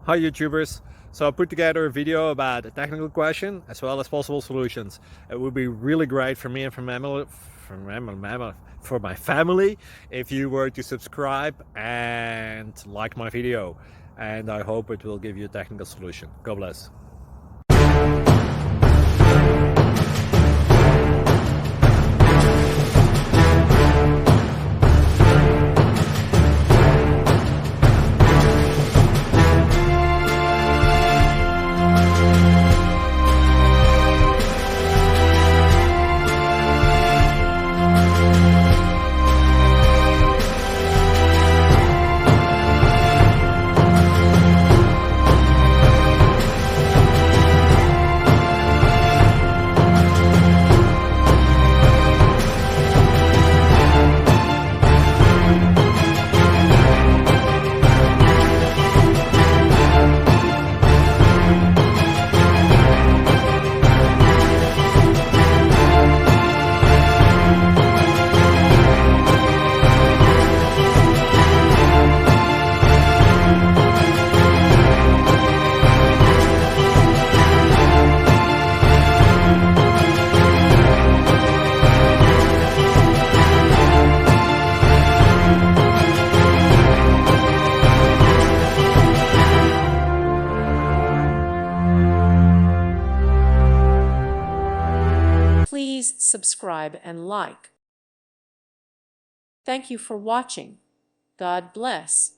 Hi YouTubers! So I put together a video about a technical question as well as possible solutions. It would be really great for me and for my family if you were to subscribe and like my video, and I hope it will give you a technical solution. God bless. Please subscribe and like. Thank you for watching. God bless.